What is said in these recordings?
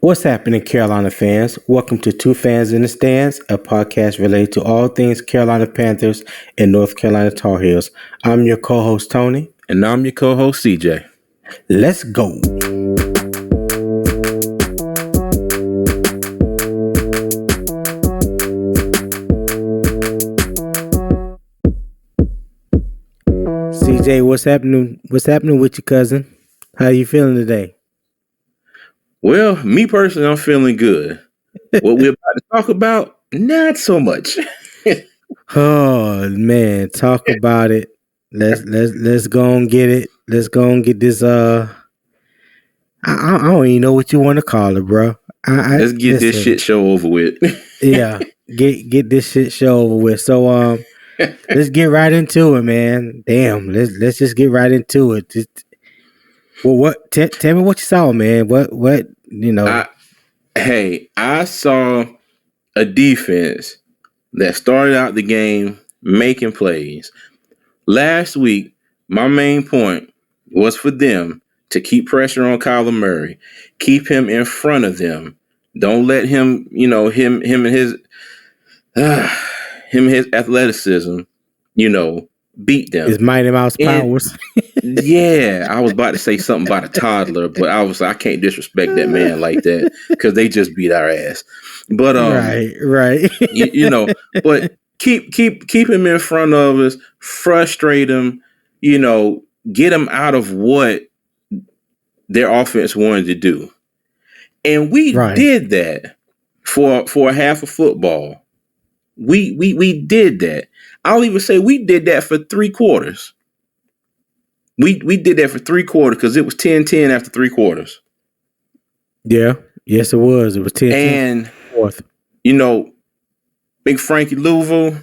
What's happening, Carolina fans? Welcome to Two Fans in the Stands, a podcast related to all things Carolina Panthers and North Carolina Tar Heels. I'm your co-host, Tony. And I'm your co-host, CJ. Let's go. CJ, what's happening? What's happening with you, cousin? How you feeling today? Well, me personally, I'm feeling good. What we're about to talk about, not so much. Oh man, talk about it. Let's go and get it. Let's go and get this. I don't even know what you want to call it, bro. Let's get this shit show over with. Yeah, get this shit show over with. So let's get right into it, man. Damn, let's just get right into it. Tell me what you saw, man. What you know? I saw a defense that started out the game making plays. Last week, my main point was for them to keep pressure on Kyler Murray, keep him in front of them. Don't let him, him and his athleticism, beat them. His Mighty Mouse powers. Yeah, I was about to say something about a toddler, but I can't disrespect that man like that because they just beat our ass. But right. But keep him in front of us, frustrate him, get him out of what their offense wanted to do, and we did that for a half of football. We did that. I'll even say we did that for 3 quarters. We did that for 3 quarters because it was 10-10 after 3 quarters. Yeah. Yes, it was. It was 10-10. And fourth. Big Frankie Louisville,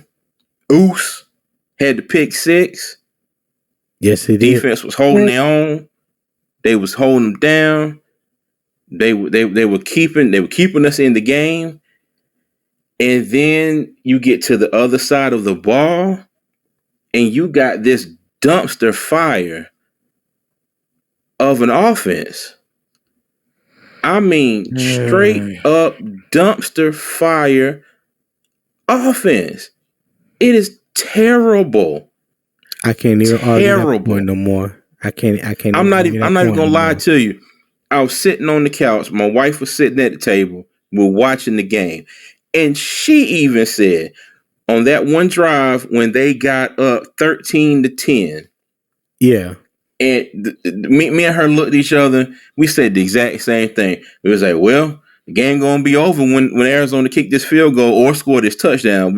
Oos, had the pick 6. Yes, he did. Defense was holding their own. They was holding them down. They were keeping us in the game. And then you get to the other side of the ball, and you got this dumpster fire of an offense. I mean, straight up dumpster fire offense. It is terrible. I can't even argue that point no more. I can't. I'm not even gonna lie to you. I was sitting on the couch. My wife was sitting at the table. We're watching the game. And she even said on that one drive when they got up 13-10. Yeah. And me and her looked at each other. We said the exact same thing. We was like, well, the game gonna be over when Arizona kicked this field goal or scored this touchdown,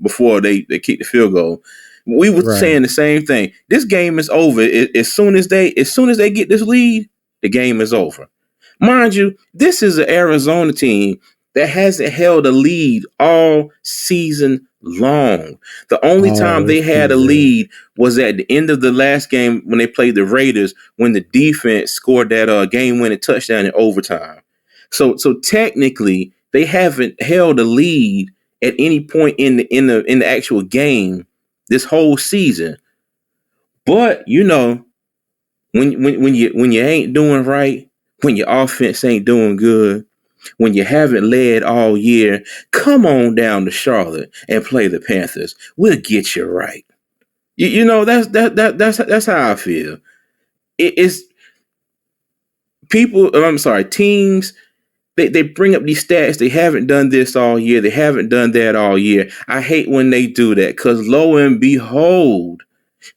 before they kicked the field goal. We were saying the same thing. This game is over. As soon as they get this lead, the game is over. Mind you, this is an Arizona team that hasn't held a lead all season long. The only time they had a lead was at the end of the last game when they played the Raiders, when the defense scored that game-winning touchdown in overtime. So technically, they haven't held a lead at any point in the actual game this whole season. But when you ain't doing right, when your offense ain't doing good, when you haven't led all year, come on down to Charlotte and play the Panthers. We'll get you right. That's how I feel. It's people. I'm sorry, teams. They bring up these stats. They haven't done this all year. They haven't done that all year. I hate when they do that because lo and behold,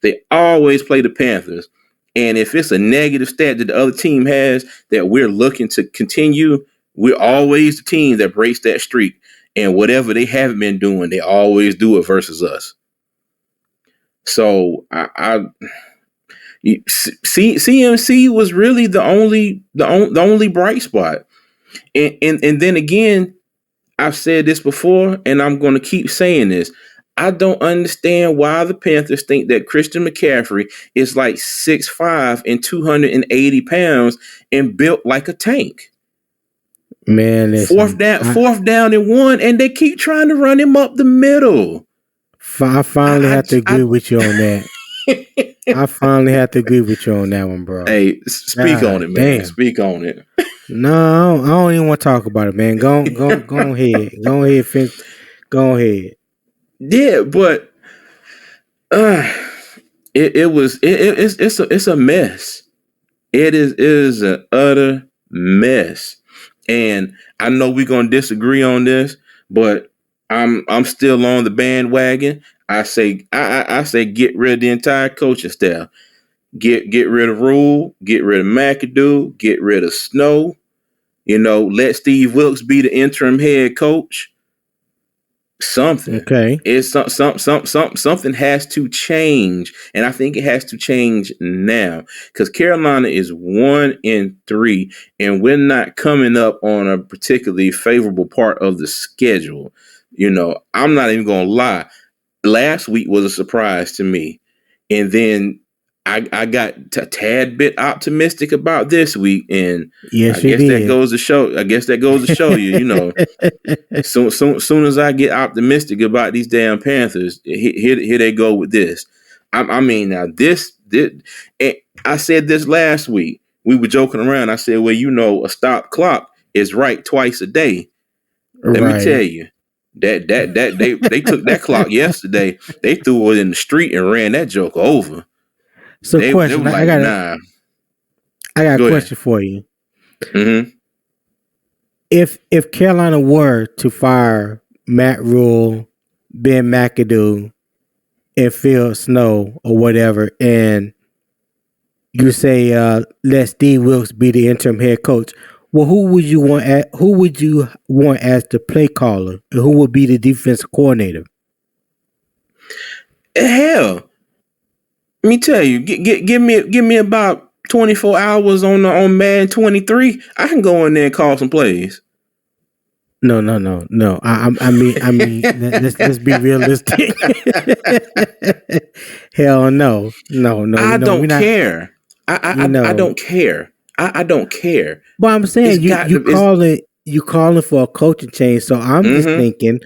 they always play the Panthers. And if it's a negative stat that the other team has that we're looking to continue, we're always the team that breaks that streak. And whatever they haven't been doing, they always do it versus us. So CMC was really the only bright spot. And then again, I've said this before, and I'm going to keep saying this. I don't understand why the Panthers think that Christian McCaffrey is like 6'5" and 280 pounds and built like a tank. Man, listen, fourth down and 1, and they keep trying to run him up the middle. I finally have to agree with you on that. I finally have to agree with you on that one, bro. Hey, speak on it, man. Damn. Speak on it. No, I don't even want to talk about it, man. Go ahead. Go ahead. Yeah, but uh, it's a mess. It is an utter mess. And I know we're gonna disagree on this, but I'm still on the bandwagon. I say get rid of the entire coaching staff. Get rid of Rule, get rid of McAdoo, get rid of Snow. Let Steve Wilkes be the interim head coach. Something. Okay. It's something has to change, and I think it has to change now because Carolina is 1-3, and we're not coming up on a particularly favorable part of the schedule. I'm not even gonna lie. Last week was a surprise to me, and then I got a tad bit optimistic about this week, and I Yes, you guess that did. goes to show. I guess that goes to show you. Soon as I get optimistic about these damn Panthers, here they go with this. I mean, now this, and I said this last week. We were joking around. I said, well, a stop clock is right twice a day. Let me tell Right. you, that they took that clock yesterday. They threw it in the street and ran that joke over. So, They question. were I like, got nah. a Go ahead. question for you. Mm-hmm. If Carolina were to fire Matt Rule, Ben McAdoo, and Phil Snow or whatever, and you say let Steve Wilkes be the interim head coach, well, who would you want? Who would you want as the play caller, and who would be the defensive coordinator? Hell, let me tell you, give me about 24 hours on Madden 23. I can go in there and call some plays. No. I mean, let's be realistic. Hell no. I We're don't not. care. You I know, don't care. I don't care. but I'm It's saying got you to. It's call it you calling for a coaching change. So I'm just mm-hmm. thinking,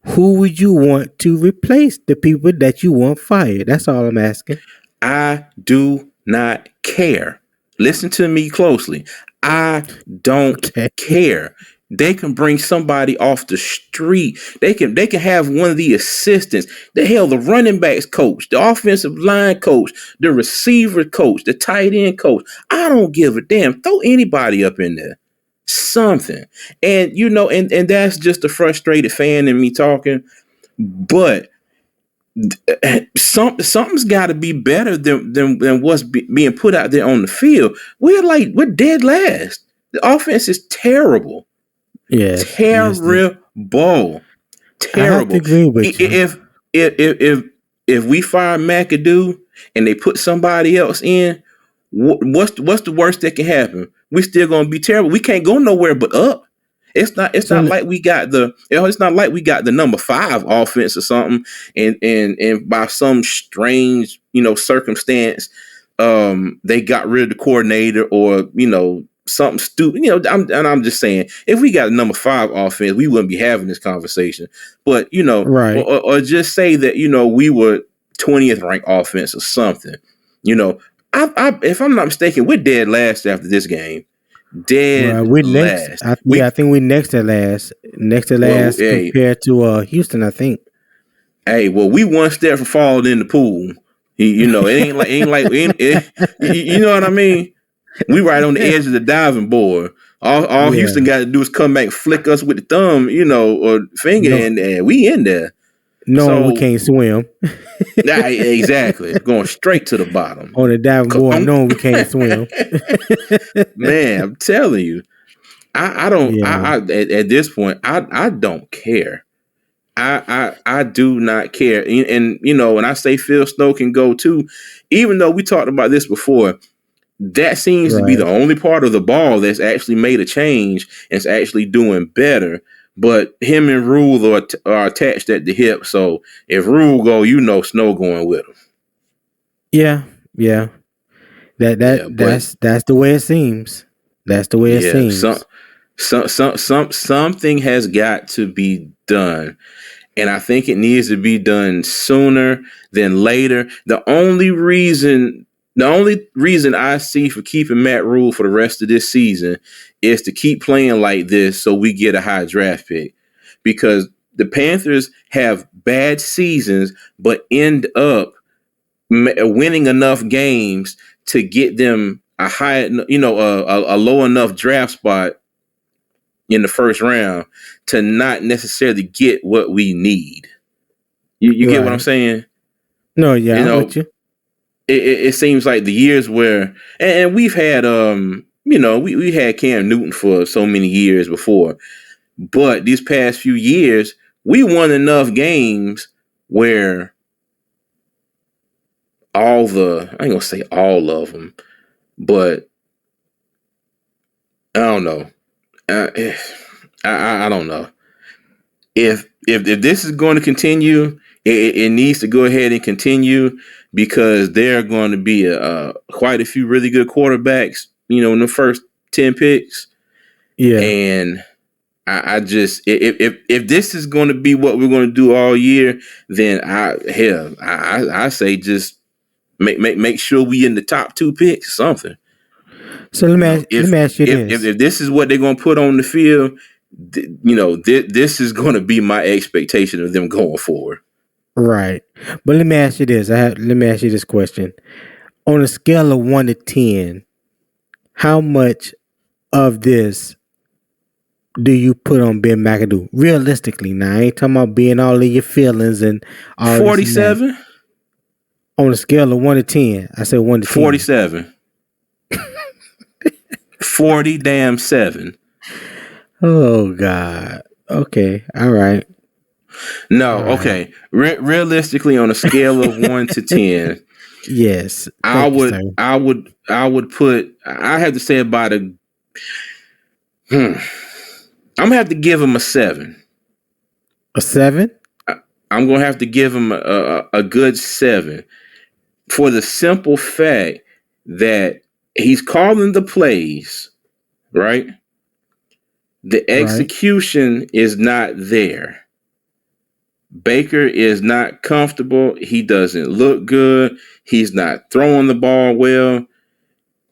who would you want to replace the people that you want fired? That's all I'm asking. I do not care. Listen to me closely. I don't Okay. care. They can bring somebody off the street. They can have one of the assistants. The hell, the running backs coach, the offensive line coach, the receiver coach, the tight end coach. I don't give a damn. Throw anybody up in there. Something. And and that's just a frustrated fan in me talking. But something's got to be better than what's being put out there on the field. We're dead last. The offense is terrible, Yes. terrible, I have to terrible. agree with you. If we fire McAdoo and they put somebody else in, what's the worst that can happen? We still gonna be terrible. We can't go nowhere but up. It's So not like we got it's not like we got the number 5 offense or something, and by some strange circumstance, they got rid of the coordinator or something stupid. I'm just saying, if we got a number 5 offense, we wouldn't be having this conversation. But right. or just say that we were 20th ranked offense or something. If I'm not mistaken, we're dead last after this game. Well, Dead we're next. last. I think we're next to last. Next to Well, last compared to Houston, I think. we one step from falling in the pool. You know what I mean? We right on the edge of the diving board. All Yeah. Houston got to do is come back, flick us with the thumb, or finger, No, and we in there. knowing we So, can't swim yeah, exactly, going straight to the bottom. on the diving board, knowing we can't swim. Man, I'm telling you, I don't. Yeah. At this point, I don't care. I do not care. And when I say Phil Snow can go too, even though we talked about this before, that seems to be the Right. only part of the ball that's actually made a change and it's actually doing better. But him and Rule are attached at the hip. So if Rule go, Snow going with him. Yeah. Yeah. Yeah, but That's the way it seems. That's the way it yeah, seems. something has got to be done. And I think it needs to be done sooner than later. The only reason The only reason I see for keeping Matt Rule for the rest of this season is to keep playing like this so we get a high draft pick. Because the Panthers have bad seasons, but end up winning enough games to get them a high, a low enough draft spot in the first round to not necessarily get what we need. You get what I'm saying? No, yeah, I'm with you. It seems like the years where, and we've had, we had Cam Newton for so many years before, but these past few years, we won enough games where I ain't gonna say all of them, but I don't know. I don't know. If this is going to continue, it needs to go ahead and continue because there are going to be quite a few really good quarterbacks, in the first 10 picks. Yeah. And I just if this is going to be what we're going to do all year, then I say just make sure we in the top 2 picks or something. So let me ask you this: if this is what they're going to put on the field, this is going to be my expectation of them going forward. Right, but let me ask you this: let me ask you this question: on a scale of 1 to 10, how much of this do you put on Ben McAdoo? Realistically, now I ain't talking about being all in your feelings and all 47. On a scale of 1 to 10, I said 1 to 10. 47. 40 damn 7. Oh God. Okay. All right. No. All okay. Right. Realistically, on a scale of 1 to 10, yes, I would put. I have to say about a. I'm gonna have to give him a 7. A 7? I'm gonna have to give him a good 7 for the simple fact that he's calling the plays, right? The execution is not there. Baker is not comfortable. He doesn't look good. He's not throwing the ball well.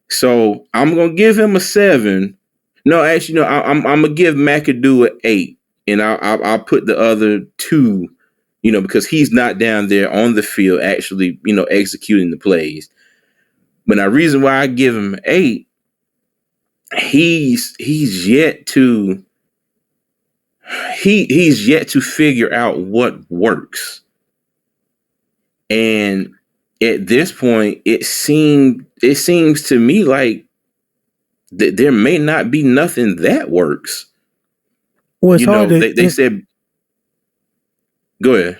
So I'm gonna give him a 7. No, actually, no. I'm gonna give McAdoo an 8, and I'll put the other 2, because he's not down there on the field actually, executing the plays. But the reason why I give him 8, he's yet to figure out what works. And at this point, it seems to me like there may not be nothing that works. Well, it's hard they said, go ahead.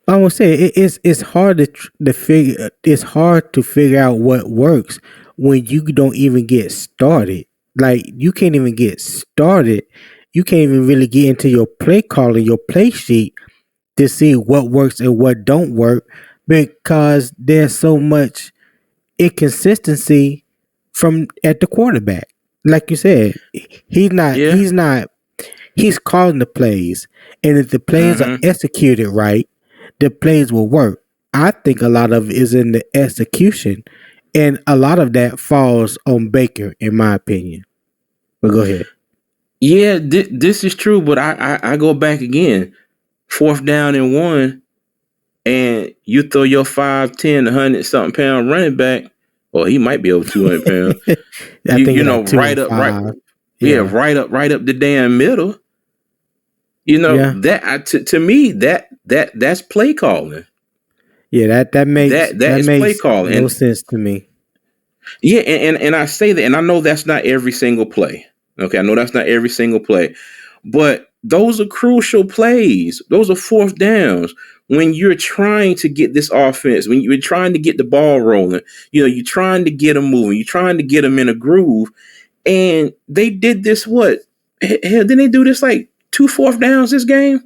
I would say it's hard to figure. It's hard to figure out what works when you don't even get started. Like you can't even get started. You can't even really get into your play calling, your play sheet to see what works and what don't work because there's so much inconsistency from at the quarterback. Like you said, he's not. Yeah. He's not. He's calling the plays, and if the plays are executed right, the plays will work. I think a lot of it is in the execution, and a lot of that falls on Baker, in my opinion. But go ahead. Yeah, this is true, but I go back again. 4th down and 1, and you throw your 5'10", 100-something pound running back. Well, he might be over 200 pounds. I think like right up, right up the damn middle. That to me that's play calling. Yeah, that makes play calling. No sense to me. Yeah, and I say that, and I know that's not every single play. Okay, I know that's not every single play, but those are crucial plays. Those are 4th downs when you're trying to get this offense, when you're trying to get the ball rolling. You're trying to get them moving. You're trying to get them in a groove. And they did this. What? Hell, didn't they do this like 2 4th downs this game?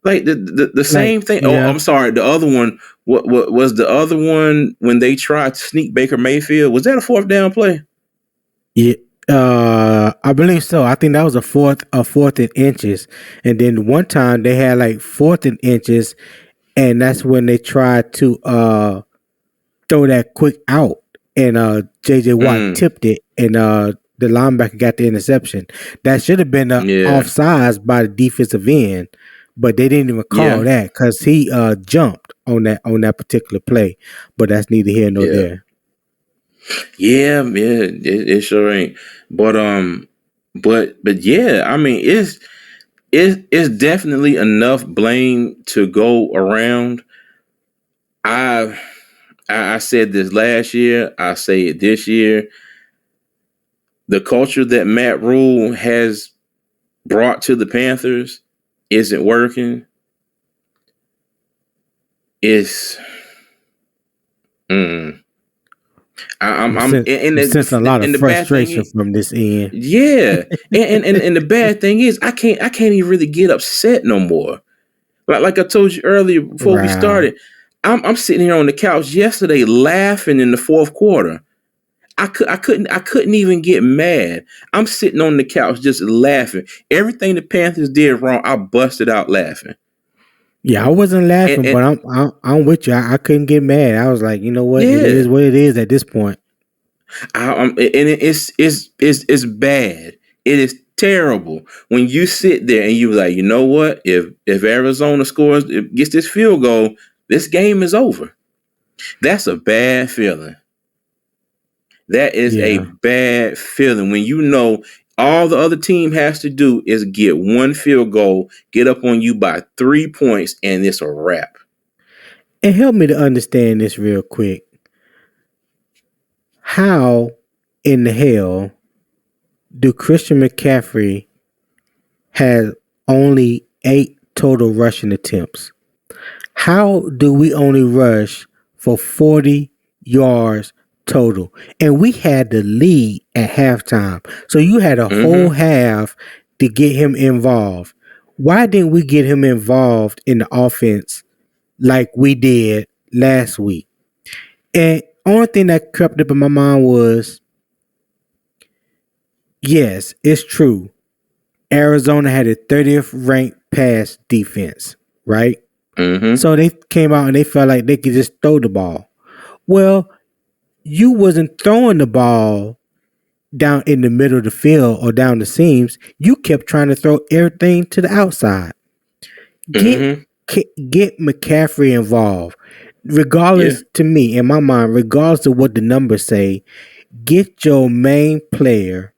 Like the same thing. Yeah. Oh, I'm sorry. The other one. What was the other one when they tried to sneak Baker Mayfield? Was that a 4th down play? Yeah. I believe so. I think that was a fourth and inches, and then one time they had like 4th and inches, and that's when they tried to throw that quick out, and JJ Watt Mm, tipped it, and the linebacker got the interception. That should have been yeah, offsides by the defensive end, but they didn't even call yeah, that because he jumped on that particular play. But that's neither here nor yeah, there. yeah. It sure ain't. But yeah, I mean, it's definitely enough blame to go around. I I said this last year. I say it this year. The culture that Matt Rule has brought to the Panthers isn't working. It's mm, I'm I'm sensing a lot of and the bad thing frustration is, from this end. yeah, and the bad thing is I can't even really get upset no more. Like I told you earlier before we Right. started, I'm sitting here on the couch yesterday laughing in the fourth quarter. I couldn't even get mad. I'm sitting on the couch just laughing. Everything the Panthers did wrong, I busted out laughing. Yeah, I wasn't laughing, And but I'm with you. I couldn't get mad. I was like, you know what? It yeah, is what it is at this point. it's bad. It is terrible when you sit there and you like, you know what? If Arizona scores, if gets this field goal, this game is over. That's a bad feeling. That is a Yeah. bad feeling when you know all the other team has to do is get one field goal, get up on you by 3 points, and it's a wrap. And help me to understand this real quick. How in the hell do Christian McCaffrey have only 8 total rushing attempts? How do we only rush for 40 yards total? And we had the lead at halftime. So you had a whole Mm-hmm. half to get him involved. Why didn't we get him involved in the offense like we did last week? And only thing that crept up in my mind was, yes, it's true. Arizona had a 30th ranked pass defense, right? Mm-hmm. So they came out and they felt like they could just throw the ball. Well, you wasn't throwing the ball down in the middle of the field or down the seams. You kept trying to throw everything to the outside. Get Mm-hmm. get McCaffrey involved. Yeah. Regardless, to me, in my mind, regardless of what the numbers say, get your main player,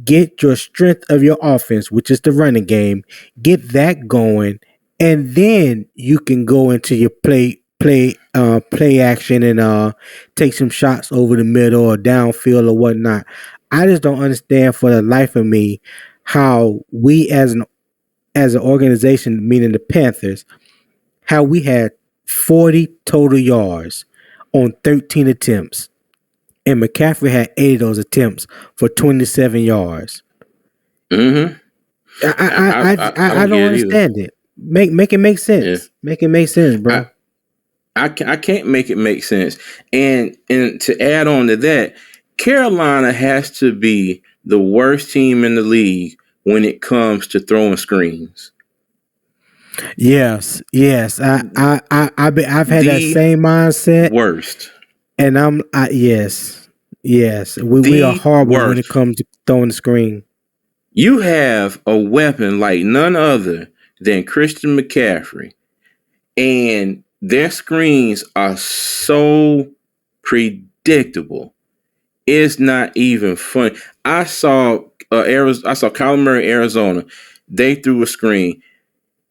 get your strength of your offense, which is the running game, get that going, and then you can go into your play action and take some shots over the middle or downfield or whatnot. I just don't understand for the life of me how we as an organization, meaning the Panthers, how we had 40 total yards on 13 attempts, and McCaffrey had 8 of those attempts for 27 yards. Mm-hmm. I I don't don't get it either. understand it. Make it make Yeah. sense. Make it make sense, I bro. I can't make it make sense. And to add on to that, Carolina has to be the worst team in the league when it comes to throwing screens. Yes. I've had that The same mindset, worst. and yes. We are The horrible when it worst. comes to throwing the screen. You have a weapon like none other than Christian McCaffrey, and their screens are so predictable. It's not even funny. I saw I saw Kyler Murray, Arizona. They threw a screen,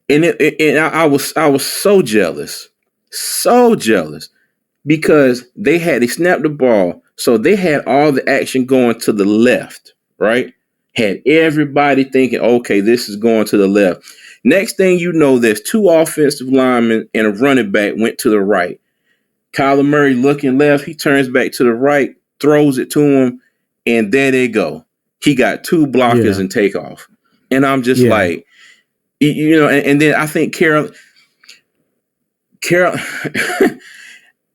and I was so jealous because they snapped the ball, so they had all the action going to the left, right? Had everybody thinking, okay, this is going to the left. Next thing you know, there's two offensive linemen and a running back went to the right. Kyler Murray looking left, he turns back to the right, throws it to him, and there they go. He got two blockers Yeah, and takeoff. And I'm just yeah, like, and then I think Carol,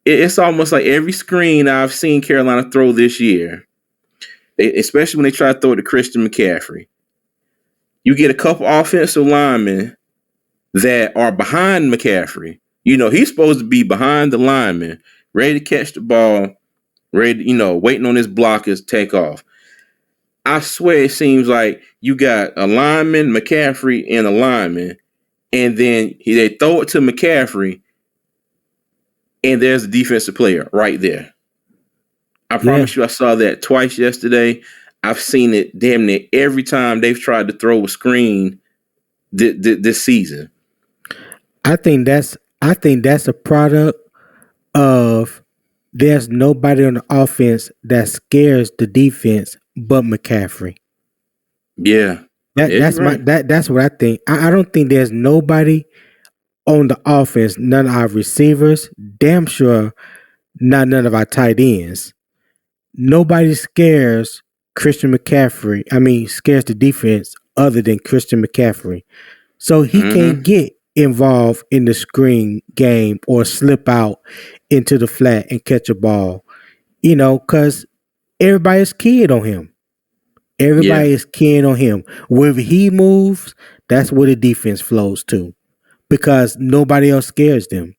it's almost like every screen I've seen Carolina throw this year, especially when they try to throw it to Christian McCaffrey. You get a couple offensive linemen that are behind McCaffrey. You know, he's supposed to be behind the lineman, ready to catch the ball, ready, waiting on his blockers to take off. I swear it seems like you got a lineman, McCaffrey, and a lineman, and then they throw it to McCaffrey, and there's a defensive player right there. I promise you, I saw that twice yesterday. I've seen it damn near every time they've tried to throw a screen this season. I think that's a product of there's nobody on the offense that scares the defense but McCaffrey. Yeah. That's what I think. I don't think there's nobody on the offense, none of our receivers, damn sure not none of our tight ends. Nobody scares Christian McCaffrey. I mean, scares the defense other than Christian McCaffrey. So he can't get involved in the screen game or slip out into the flat and catch a ball, because everybody's keying on him. Everybody is keying on him. Wherever he moves, that's where the defense flows to, because nobody else scares them.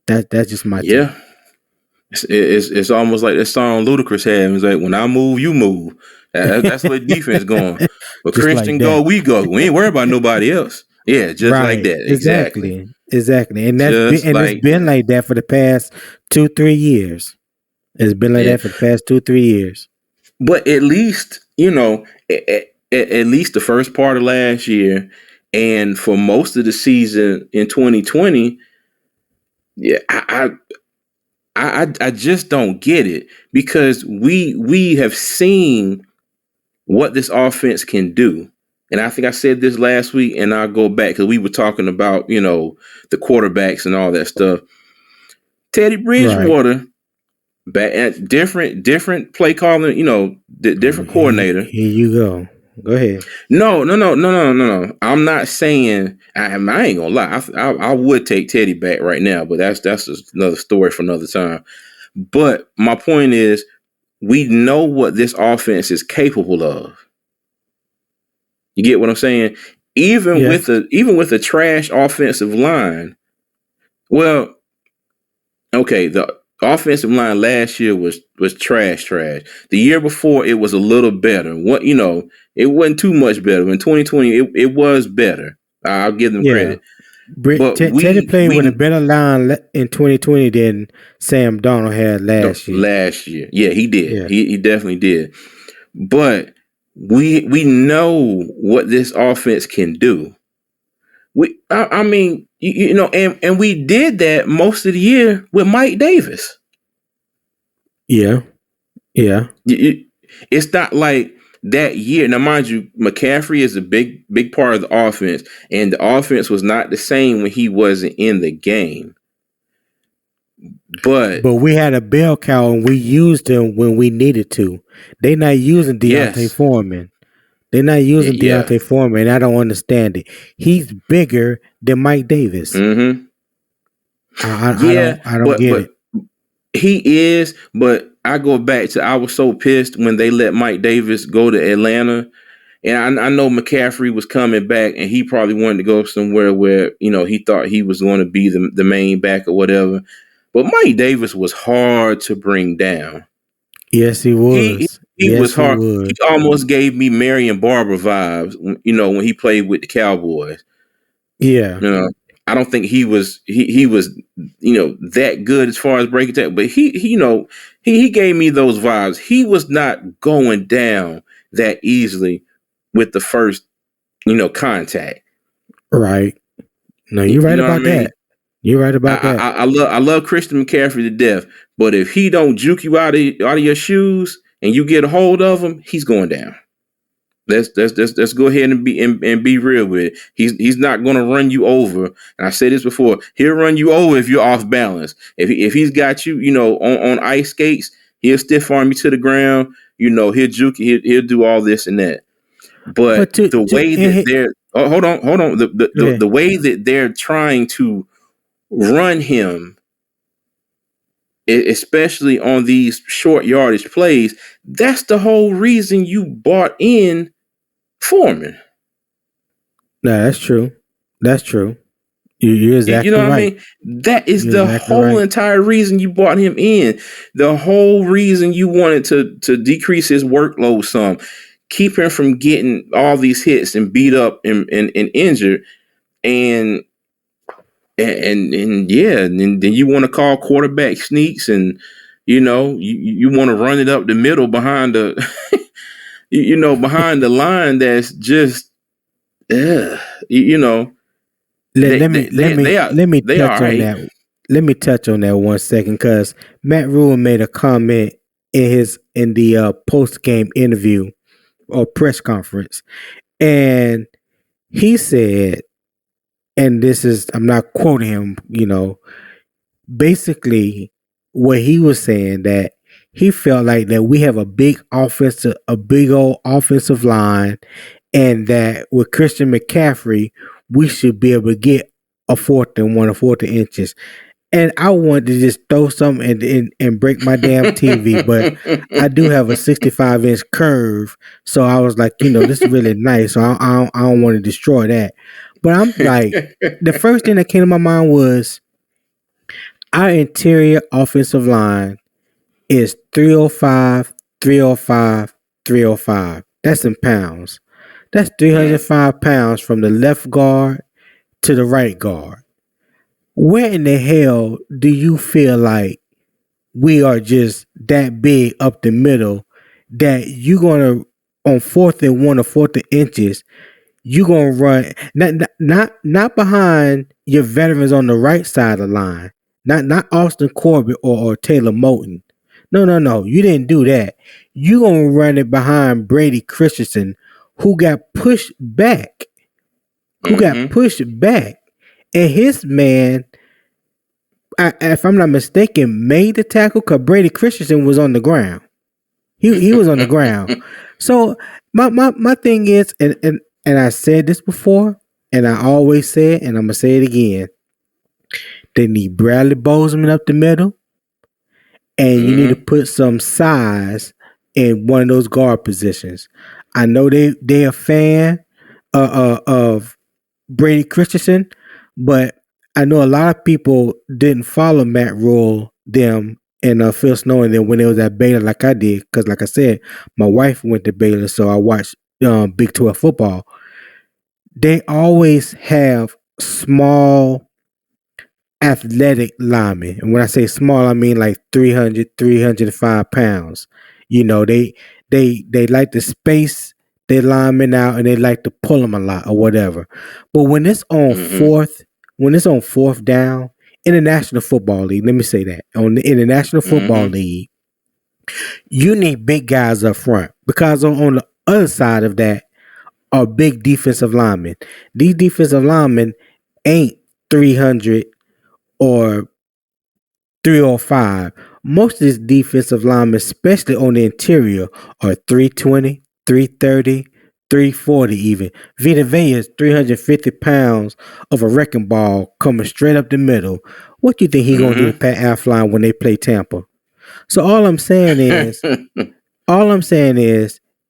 That's just my take. It's almost like that song Ludacris had. It's like, when I move, you move. That's where defense going. But Christian like go, we go. We ain't worried about nobody else. Yeah, just like that. Exactly. And it's been like that for the past 2-3 years. It's been like that for the past 2-3 years. But at least, at least the first part of last year and for most of the season in 2020, I just don't get it, because we have seen what this offense can do. And I think I said this last week, and I'll go back because we were talking about, the quarterbacks and all that stuff. Teddy Bridgewater, different play calling, different coordinator. Here you go. Go ahead. No. I'm not saying I ain't gonna lie. I would take Teddy back right now, but that's another story for another time. But my point is, we know what this offense is capable of. You get what I'm saying? Even with a trash offensive line. Well, okay, the offensive line last year was trash. The year before, it was a little better. It wasn't too much better. In 2020, it was better. I'll give them credit. But Teddy played with a better line in 2020 than Sam Darnold had last year. Last year, yeah, he did. Yeah. He definitely did. But we know what this offense can do. I mean, and we did that most of the year with Mike Davis. Yeah. It's not like that year. Now, mind you, McCaffrey is a big part of the offense, and the offense was not the same when he wasn't in the game. But we had a bell cow, and we used him when we needed to. They're not using Deontay Foreman. They're not using Deontay Foreman. I don't understand it. He's bigger than Mike Davis. Mm-hmm. I don't get it. He is, but I go back to, I was so pissed when they let Mike Davis go to Atlanta. And I know McCaffrey was coming back, and he probably wanted to go somewhere where, he thought he was going to be the main back or whatever. But Mike Davis was hard to bring down. Yes, he was. He was hard. He almost gave me Marion Barber vibes, when he played with the Cowboys. Yeah. I don't think he was that good as far as breaking down, but he gave me those vibes. He was not going down that easily with the first contact. Right. No, you're right about that. You're right about that. I love Christian McCaffrey to death, but if he don't juke you out of your shoes and you get a hold of him, he's going down. Let's go ahead and be real with it. He's not going to run you over. And I said this before. He'll run you over if you're off balance. If he's got you, on ice skates, he'll stiff arm you to the ground. He'll juke you. He'll do all this and that. But the way that they're hold on. The way that they're trying to run him, especially on these short yardage plays, that's the whole reason you bought in Foreman. No, that's true. You're You exactly know what I right. mean? That is You're the exactly whole right. entire reason you brought him in. The whole reason you wanted to decrease his workload some, keep him from getting all these hits and beat up and injured. And and yeah, and then you want to call quarterback sneaks, and you want to run it up the middle behind the behind the line. That's just you know Let, let me let me they are let me they touch are on right. that. Let me touch on that 1 second, because Matt Rule made a comment in the post game interview or press conference, and he said, and this is, I'm not quoting him, basically what he was saying, that he felt like that we have a big old offensive line, and that with Christian McCaffrey, we should be able to get a 4th and 1 or 4th inches. And I wanted to just throw something and break my damn TV, but I do have a 65-inch curve, so I was like, this is really nice, so I don't want to destroy that. But I'm like, the first thing that came to my mind was our interior offensive line is 305, 305, 305. That's in pounds. That's Mm. 305 pounds from the left guard to the right guard. Where in the hell do you feel like we are just that big up the middle that you're gonna, on 4th and 1 or 4th inches, you're gonna run not behind your veterans on the right side of the line, not Austin Corbett or Taylor Moton. No, you didn't do that. You gonna run it behind Brady Christensen, who got pushed back, who got Mm-hmm. pushed back, and his man, if I'm not mistaken, made the tackle because Brady Christensen was on the ground. He was on the ground. So my thing is, and I said this before, and I always say it, and I'm gonna say it again. They need Bradley Bozeman up the middle, and you need to Mm-hmm. put some size in one of those guard positions. I know they're a fan of Brady Christensen, but I know a lot of people didn't follow Matt Rule them and Phil Snow and them when it was at Baylor like I did, because like I said, my wife went to Baylor, so I watched Big 12 football. They always have small athletic linemen. And when I say small, I mean like 300, 305 pounds. They like to space their linemen out, and they like to pull them a lot or whatever. But Mm-hmm. when it's on fourth down in the National Football League, let me say that, in the National Football Mm-hmm. League, you need big guys up front, because on the other side of that are big defensive linemen. These defensive linemen ain't 300 or 305. Most of these defensive linemen, especially on the interior, are 320, 330, 340 even. Vita Vea is 350 pounds of a wrecking ball coming straight up the middle. What do you think he going to do to Mm-hmm. Pat Affleck when they play Tampa? So all I'm saying is,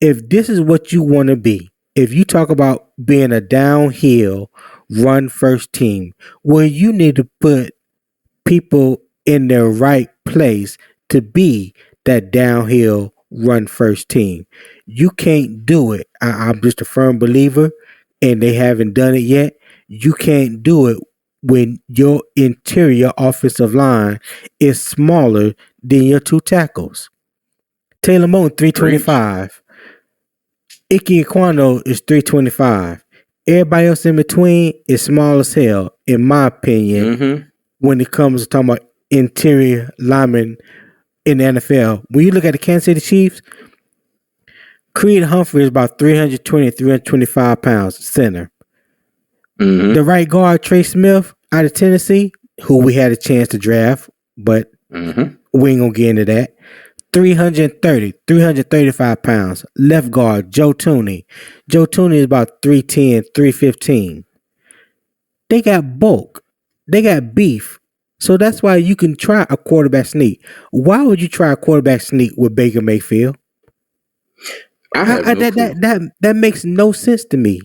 if this is what you want to be, if you talk about being a downhill run first team, well, you need to put people in their right place to be that downhill run first team. You can't do it. I'm just a firm believer, and they haven't done it yet. You can't do it when your interior offensive line is smaller than your two tackles. Taylor Moton Preach. 325. Ike Ekwano is 325. Everybody else in between is small as hell, in my opinion, Mm-hmm. when it comes to talking about interior linemen in the NFL. When you look at the Kansas City Chiefs, Creed Humphrey is about 320, 325 pounds, center. The Mm-hmm. right guard, Trey Smith, out of Tennessee, who we had a chance to draft, but Mm-hmm. we ain't going to get into that. 330, 335 pounds. Left guard, Joe Tooney. Joe Tooney is about 310, 315. They got bulk. They got beef. So that's why you can try a quarterback sneak. Why would you try a quarterback sneak with Baker Mayfield? I have no clue. That makes no sense to me.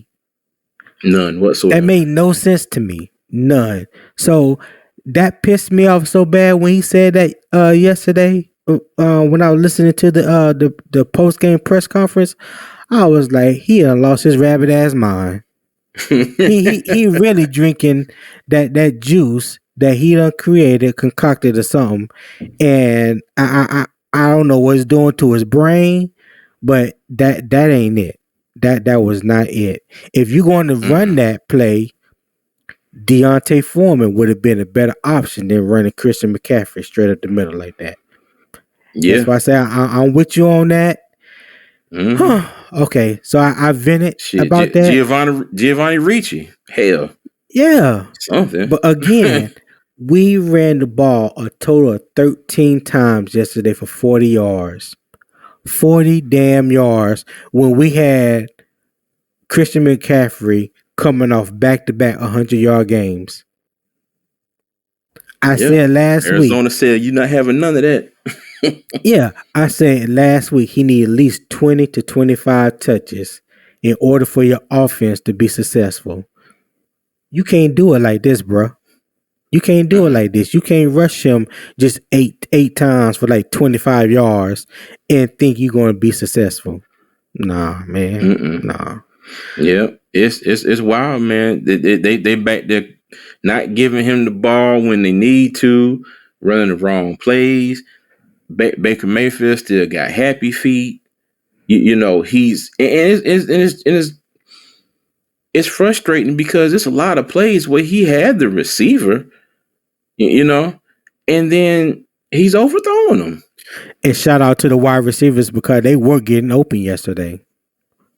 None That whatsoever. made no sense to me. None. So that pissed me off so bad when he said that yesterday. When I was listening to the post game press conference, I was like, he done lost his rabbit ass mind. He really drinking that juice that he done created, concocted or something, and I don't know what it's doing to his brain, but that ain't it. That was not it. If you're going to run that play, Deontay Foreman would have been a better option than running Christian McCaffrey straight up the middle like that. That's Yeah. why I say I'm with you on that. Huh. Okay, so I vented Shit, about that. Giovanni Ricci. Hell, Yeah, something. but again, we ran the ball a total of 13 times yesterday for 40 yards. 40 damn yards when we had Christian McCaffrey coming off back-to-back 100-yard games. I Yeah. said last week. Arizona said you're not having none of that. Yeah, I said last week he need at least 20 to 25 touches in order for your offense to be successful. You can't do it like this, bro. You can't do it like this. You can't rush him just eight times for like 25 yards and think you're going to be successful. Nah, man. Nah. Yeah, it's wild, man. They back there not giving him the ball when they need to, running the wrong plays. Baker Mayfield still got happy feet. You know he's and it's frustrating because it's a lot of plays where he had the receiver, you know, and then he's overthrowing them. And shout out to the wide receivers because they were getting open yesterday.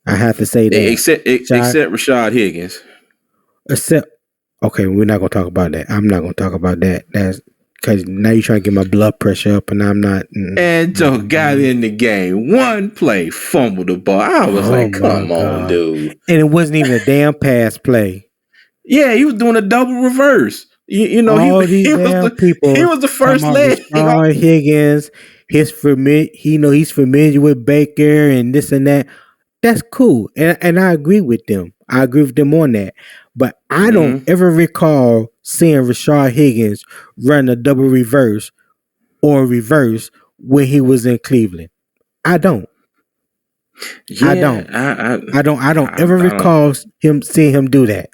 I have to say that. Except Rashad Higgins. Okay, we're not gonna talk about that. I'm not gonna talk about that. That's because now you're trying to get my blood pressure up, and I'm not. And Joe got in the game. One play, fumbled the ball. I was like, come on, dude. And it wasn't even a damn pass play. Yeah, he was doing a double reverse. You know, all these damn people. He was the first leg. Rashard Higgins, he's familiar with Baker and this and that. That's cool, and I agree with them. I agree with them on that. But I don't ever recall seeing Rashard Higgins run a double reverse or reverse when he was in Cleveland. I don't. Yeah, I don't ever recall seeing him do that.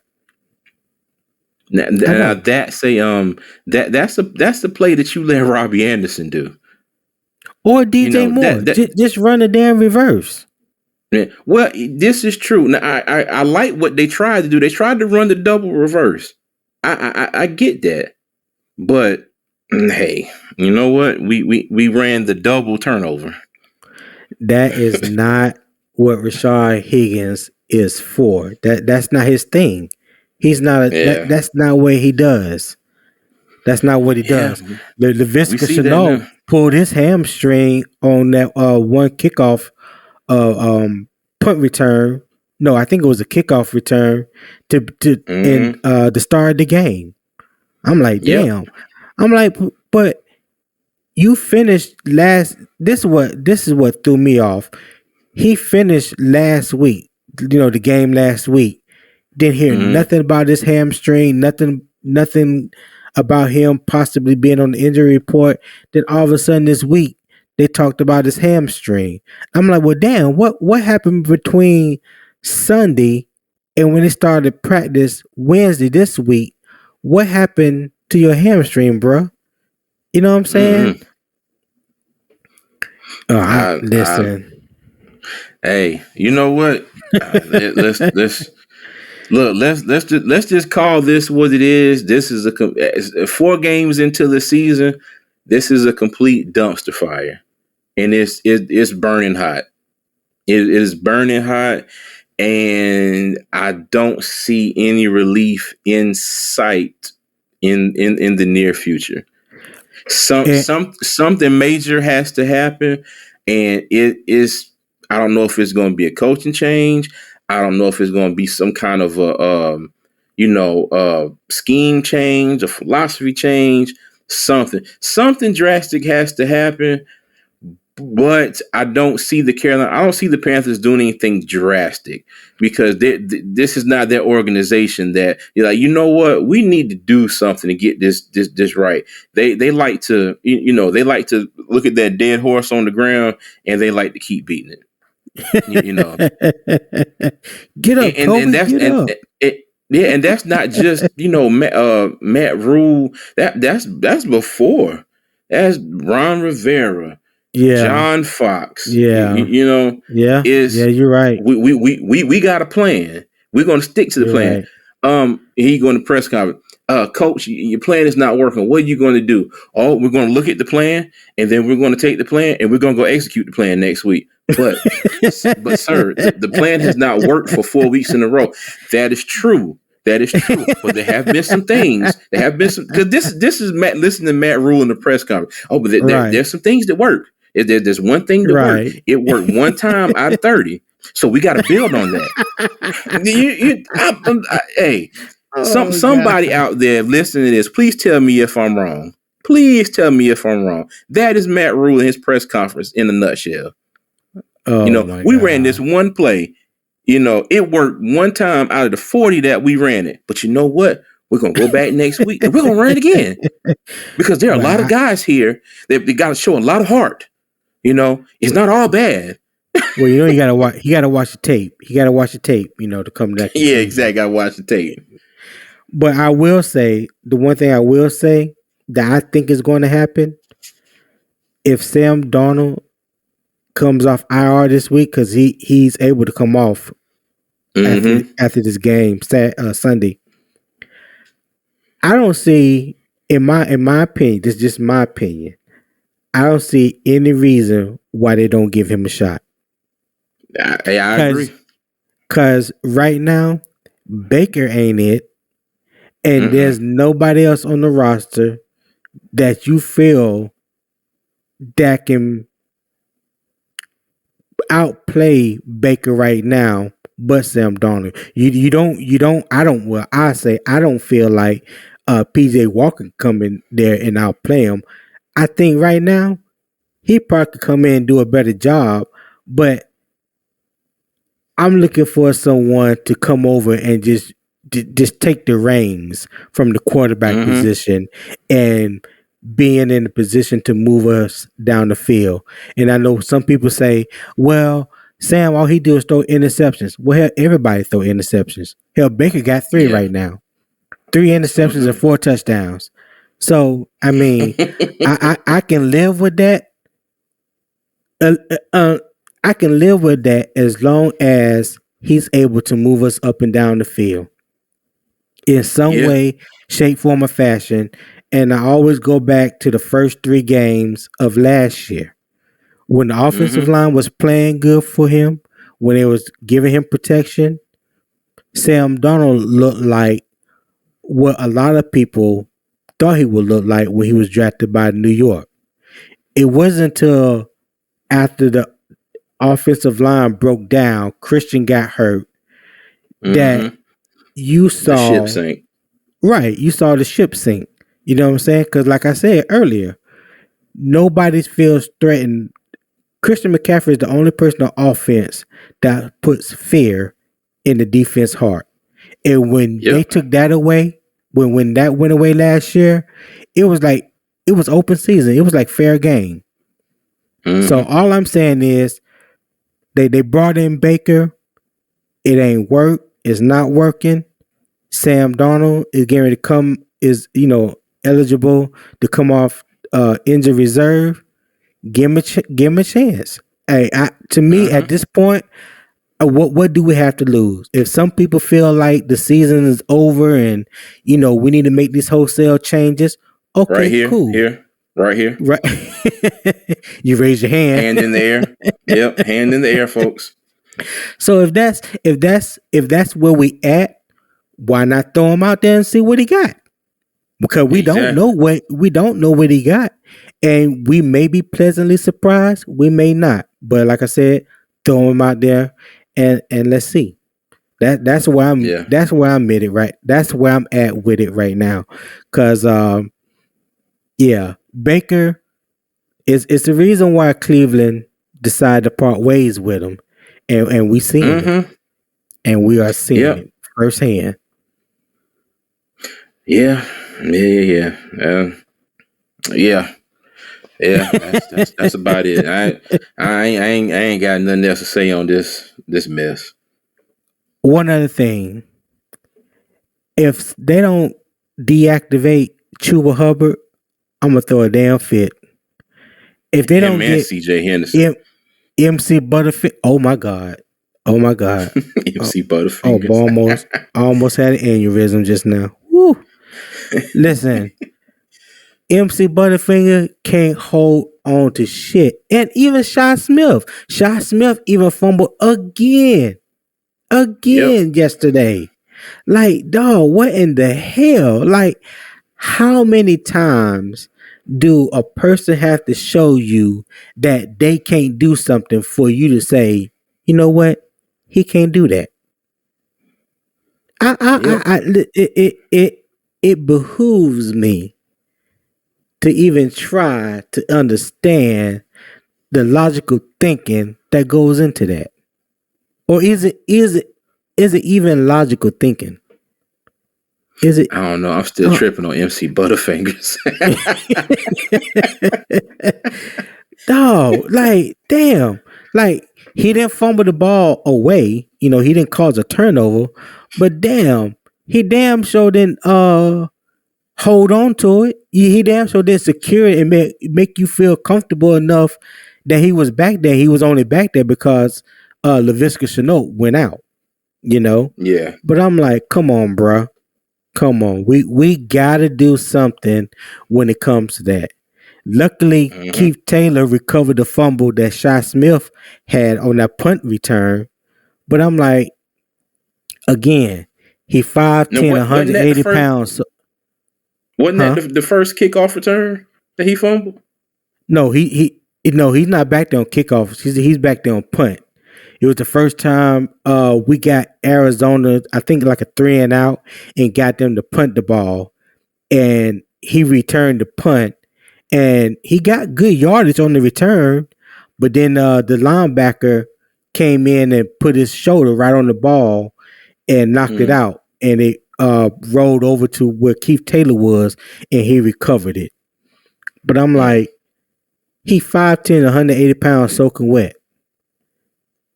Now that's the play that you let Robbie Anderson do, or DJ Moore. Just run a damn reverse. Yeah. Well, this is true. Now I like what they tried to do. They tried to run the double reverse. I get that, but hey, you know what? We ran the double turnover. That is not what Rashard Higgins is for. That's not his thing. He's not. That's not what he does. That's not what he does. Laviska Shenault pulled his hamstring on that one kickoff punt return. No, I think it was a kickoff return to start of the game. I'm like, damn. I'm like, but you finished last. This is what threw me off. He finished last week. You know, the game last week. Didn't hear nothing about his hamstring. Nothing about him possibly being on the injury report. Then all of a sudden this week they talked about his hamstring. I'm like, well, damn, what happened between Sunday and when it started practice Wednesday this week? What happened to your hamstring, bro? You know what I'm saying? Listen. Hey, you know what? Let's look. Let's just call this what it is. This is 4 games into the season. This is a complete dumpster fire, and it's burning hot. It is burning hot, and I don't see any relief in sight in the near future. Something major has to happen, and it is. I don't know if it's going to be a coaching change. I don't know if it's going to be some kind of a scheme change, a philosophy change. Something drastic has to happen. But I don't see the Panthers doing anything drastic because this is not their organization that you're like, you know what, we need to do something to get this right. They like to, they like to look at that dead horse on the ground and they like to keep beating it. You know, Get up, and Kobe. that's Get up. yeah, and that's not just Matt Rule. That's before. That's Ron Rivera, Yeah. John Fox. Yeah. Yeah. Yeah. Is You're right. we got a plan. We're going to stick to the You're plan. right. He going to press conference. Coach, your plan is not working. What are you going to do? Oh, we're going to look at the plan, and then we're going to take the plan, and we're going to go execute the plan next week. But sir, the plan has not worked for 4 weeks in a row. That is true. That is true. But there have been some things. There have been some, because this is Matt. Listen to Matt Rule in the press conference. Oh, but there's some things that work. There's one thing that worked. It worked one time out of 30. So we got to build on that. Hey, somebody out there listening to this, please tell me if I'm wrong. Please tell me if I'm wrong. That is Matt Rule in his press conference in a nutshell. Oh, we ran this one play. It worked one time out of the 40 that we ran it. But you know what? We're going to go back next week and we're going to run it again. Because there are a lot of guys here that they got to show a lot of heart. It's not all bad. Well, you got to watch. He got to watch the tape. He got to watch the tape. To come back. Yeah, exactly. Got to watch the tape. But I will say, the one thing I will say that I think is going to happen, if Sam Darnold comes off IR this week, because he's able to come off after this game Sunday, I don't see, in my opinion, this is just my opinion, I don't see any reason why they don't give him a shot. I agree. Because right now, Baker ain't it, and there's nobody else on the roster that you feel that can outplay Baker right now but Sam Darnold. I don't feel like PJ Walker come in there and outplay him. I think right now he probably could come in and do a better job, but I'm looking for someone to come over and just take the reins from the quarterback position and being in a position to move us down the field. And I know some people say, well, Sam, all he do is throw interceptions. Well, hell, everybody throw interceptions. Hell, Baker got 3 right now. 3 interceptions and 4 touchdowns. So, I mean, I can live with that. I can live with that as long as he's able to move us up and down the field in some way, shape, form, or fashion. And I always go back to the first 3 games of last year when the offensive line was playing good for him, when it was giving him protection. Sam Darnold looked like what a lot of people thought he would look like when he was drafted by New York. It wasn't until after the offensive line broke down, Christian got hurt, that you saw the ship sink. Right, you saw the ship sink. You know what I'm saying? Because like I said earlier, nobody feels threatened. Christian McCaffrey is the only person on offense that puts fear in the defense heart. And when they took that away, when that went away last year, it was open season. It was like fair game. So all I'm saying is they brought in Baker. It ain't work. It's not working. Sam Darnold is getting ready to come, eligible to come off injured reserve. Give him a chance. Hey, to me at this point, what do we have to lose? If some people feel like the season is over and we need to make these wholesale changes, okay, right here, cool. Right here. Right. You raise your hand. Hand in the air. Yep, hand in the air, folks. So if that's where we at, why not throw him out there and see what he got? Because we don't know what he got, and we may be pleasantly surprised. We may not, but like I said, throw him out there and let's see. That's where I'm. Yeah. That's where I'm at it right. That's where I'm at with it right now. Because Baker, It's the reason why Cleveland decided to part ways with him, and we seeing it, Mm-hmm. and we are seeing Yep. it firsthand. Yeah. Yeah. Yeah. That's about it. I ain't got nothing else to say on this mess. One other thing, if they don't deactivate Chuba Hubbard, I'm gonna throw a damn fit. If they Him don't and get CJ Henderson. M- MC Butterfield, oh my god, oh, MC oh, Butterfingers. I almost had an aneurysm just now. Woo. Listen, MC Butterfinger can't hold on to shit, and even Shy Smith even fumbled again Yep. yesterday. Like, dog, what in the hell? Like, how many times do a person have to show you that they can't do something for you to say, you know what, he can't do that? Yep. It behooves me to even try to understand the logical thinking that goes into that, or is it even logical thinking? Is it? I don't know. I'm still tripping on MC Butterfingers. Dog, like, damn. Like, he didn't fumble the ball away. He didn't cause a turnover. But damn, he damn sure didn't hold on to it. He damn sure didn't secure it and make you feel comfortable enough that he was back there. He was only back there because LaVisca Chenault went out, you know? Yeah. But I'm like, come on, bruh. Come on. We gotta do something when it comes to that. Luckily, Mm-hmm. Keith Taylor recovered the fumble that Shy Smith had on that punt return. But I'm like, again, he Now, 5'10", wasn't that the 180 first? pounds. Wasn't that Huh? the first kickoff return that he fumbled? No, he's not back there on kickoffs. He's back there on punt. It was the first time we got Arizona, I think like a 3-and-out, and got them to punt the ball. And he returned the punt, and he got good yardage on the return. But then the linebacker came in and put his shoulder right on the ball and knocked it Mm-hmm. out, and it rolled over to where Keith Taylor was, and he recovered it. But I'm like, he 5'10", 180 pounds soaking wet.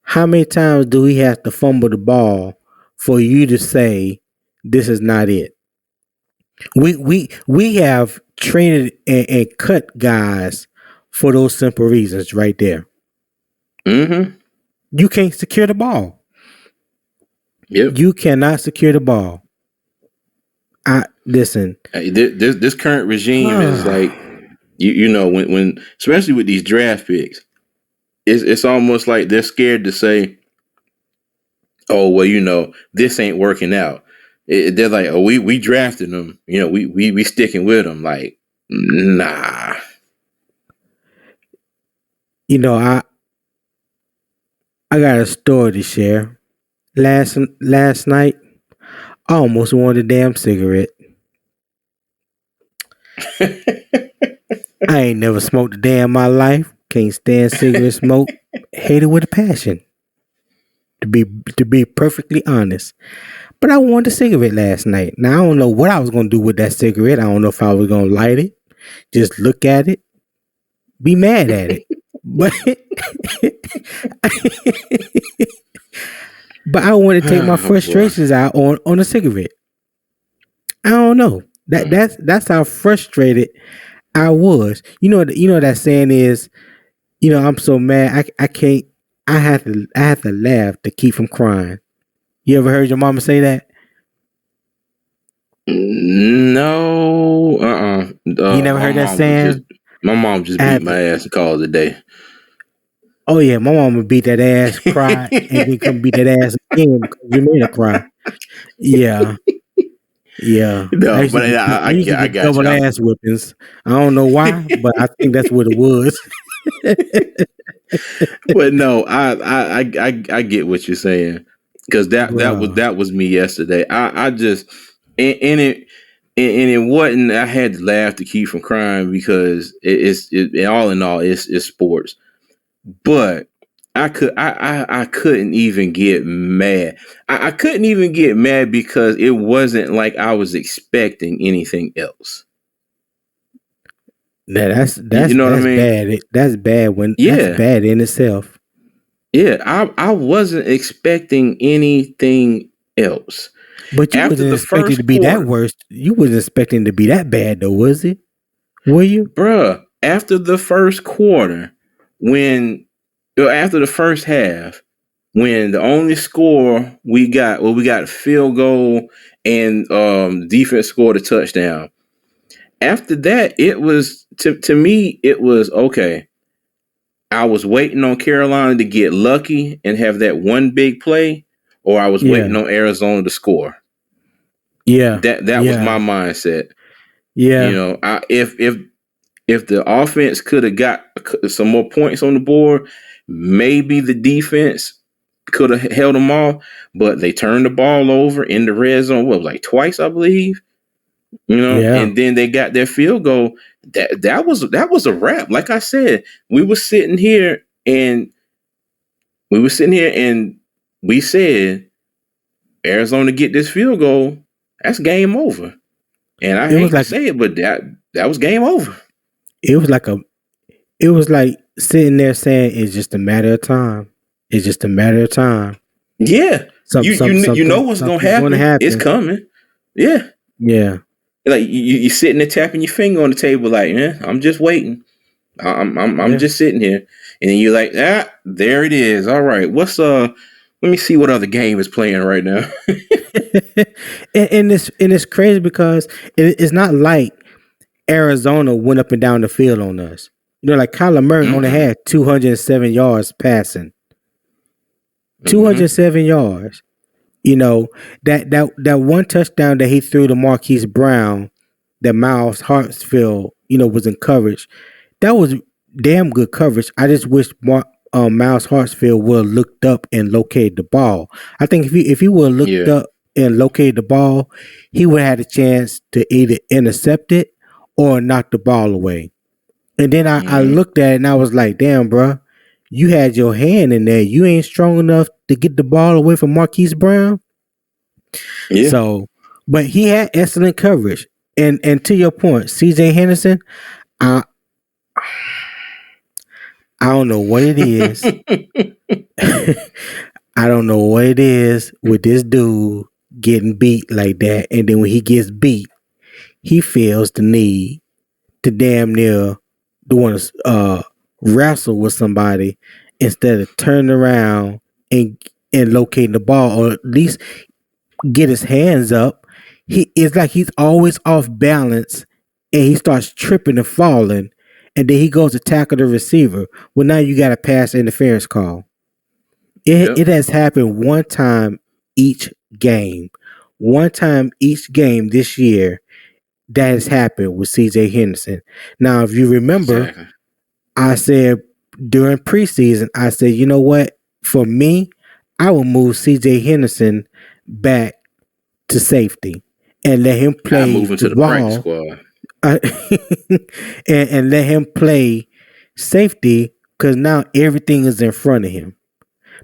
How many times do he have to fumble the ball for you to say this is not it? We have traded and cut guys for those simple reasons right there. Mm-hmm. You can't secure the ball. Yep. You cannot secure the ball. Listen. This current regime is like when especially with these draft picks, it's almost like they're scared to say, oh well, this ain't working out. They're like, oh we drafted them, we sticking with them. Like, nah. I got a story to share. Last night, I almost wanted a damn cigarette. I ain't never smoked a day in my life. Can't stand cigarette smoke. Hate it with a passion. To be perfectly honest. But I wanted a cigarette last night. Now I don't know what I was gonna do with that cigarette. I don't know if I was gonna light it, just look at it, be mad at it. But but I want to take my Oh boy. frustrations out on a cigarette. I don't know. That's how frustrated I was. You know that saying is, I'm so mad I can't. I have to laugh to keep from crying. You ever heard your mama say that? No. You never heard that saying? My mom just I beat have my to, ass and called it a day. oh yeah, my mama beat that ass, cry, and then come beat that ass again because you made her cry. Yeah, yeah. I No, used to but get I used to I get got you. double ass whippings. I don't know why, but I think that's what it was. But no, I get what you're saying, because that Bruh. was me yesterday. I just and and it wasn't. I had to laugh to keep from crying because all in all, it's sports. But I couldn't even get mad. I couldn't even get mad because it wasn't like I was expecting anything else. That's You know what I mean? bad. That's bad that's Yeah, bad in itself. yeah. I wasn't expecting anything else But you after wasn't the expecting to first be that quarter, worse. You wasn't expecting to be that bad though, was it? Were you? bruh. After the first quarter, when after the first half, when the only score we got a field goal and defense scored a touchdown. After that, it was to me, it was okay. I was waiting on Carolina to get lucky and have that one big play, or I was Yeah. waiting on Arizona to score. Yeah. That was Yeah. my mindset. You Yeah. know, if the offense could have got some more points on the board, maybe the defense could have held them off, but they turned the ball over in the red zone, what, like twice, I believe. You know, Yeah. and then they got their field goal. That was a wrap. Like I said, we were sitting here and we said Arizona get this field goal, that's game over. And I It was hate to like say it, but that was game over. it was like a it was like sitting there saying it's just a matter of time. It's just a matter of time. Yeah, you know what's gonna Something's going to happen. It's happen. coming. Yeah, Yeah. like you sitting there tapping your finger on the table, like, I'm just waiting. I'm Yeah. just sitting here, and then you're like, there it is. All right, what's Let me see what other game is playing right now. And it's crazy because it's not like Arizona went up and down the field on us. You know, like Kyler Murray only Mm-mm. had 207 yards passing. Mm-hmm. 207 yards. You know, that one touchdown that he threw to Marquise Brown, that Miles Hartsfield, was in coverage. That was damn good coverage. I just wish Miles Hartsfield would have looked up and located the ball. I think if he would have looked Yeah. up and located the ball, he would have had a chance to either intercept it or knock the ball away. And then I Mm-hmm. looked at it and I was like, damn, bro, you had your hand in there. You ain't strong enough to get the ball away from Marquise Brown. Yeah. So, but he had excellent coverage. And to your point, CJ Henderson, I I don't know what it is. I don't know what it is with this dude getting beat like that. And then when he gets beat, he feels the need to damn near want to wrestle with somebody instead of turning around and locating the ball, or at least get his hands up. It's like he's always off balance and he starts tripping and falling, and then he goes to tackle the receiver. Well, now you got a pass interference call. It Yep. has happened one time each game. One time each game this year that has happened with CJ Henderson. Now, if you remember, Exactly. I said during preseason, I said, you know what? For me, I will move CJ Henderson back to safety and let him I play move into the the practice ball, squad. uh, and let him play safety because now everything is in front of him.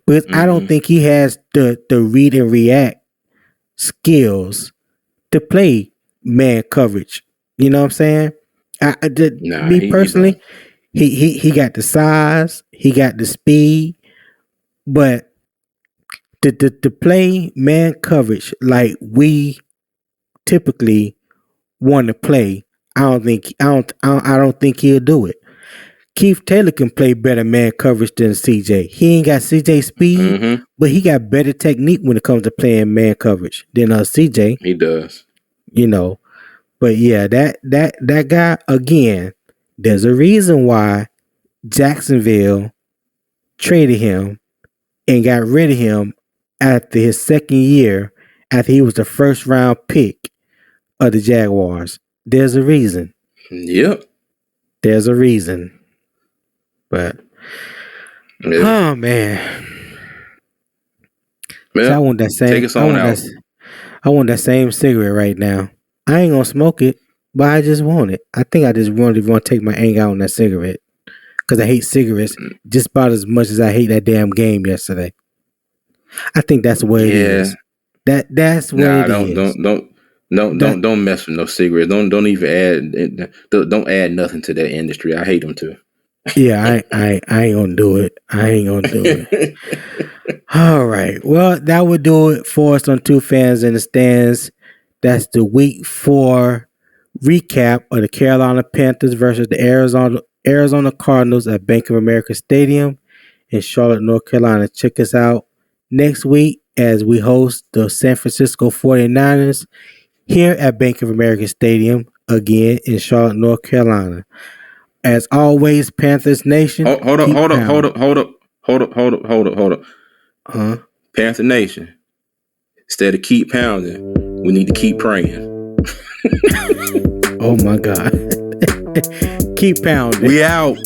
Because I don't Mm-hmm. think he has the read and react skills to play man coverage. You know what I'm saying? Nah, Me he don't. personally, he got the size, he got the speed, but to play man coverage like we typically want to play, I don't think he'll do it. Keith Taylor can play better man coverage than CJ. He ain't got CJ speed, Mm-hmm. but he got better technique when it comes to playing man coverage than CJ. He does. You know, but yeah, that guy again. There's a reason why Jacksonville traded him and got rid of him after his second year, after he was the first round pick of the Jaguars. There's a reason. Yep. There's a reason. But Yeah. oh man. So I Well, want that take same us on out. I want that same cigarette right now. I ain't gonna smoke it, but I just want it. I think I just really want to take my anger out on that cigarette because I hate cigarettes just about as much as I hate that damn game yesterday. I think that's what it Yeah. is. That's what Nah, it is. don't mess with no cigarettes. Don't even add. Don't add nothing to that industry. I hate them too. Yeah, I ain't gonna do it. I ain't gonna do it. All right. Well, that would do it for us on Two Fans in the Stands. That's the week 4 recap of the Carolina Panthers versus the Arizona Cardinals at Bank of America Stadium in Charlotte, North Carolina. Check us out next week as we host the San Francisco 49ers here at Bank of America Stadium again in Charlotte, North Carolina. As always, Panthers Nation, Hold up, keep hold up, hold pounding. up, hold up, hold up, hold up, hold up, hold up. Huh? Panther Nation. Instead of keep pounding, we need to keep praying. Oh my God. Keep pounding. We out.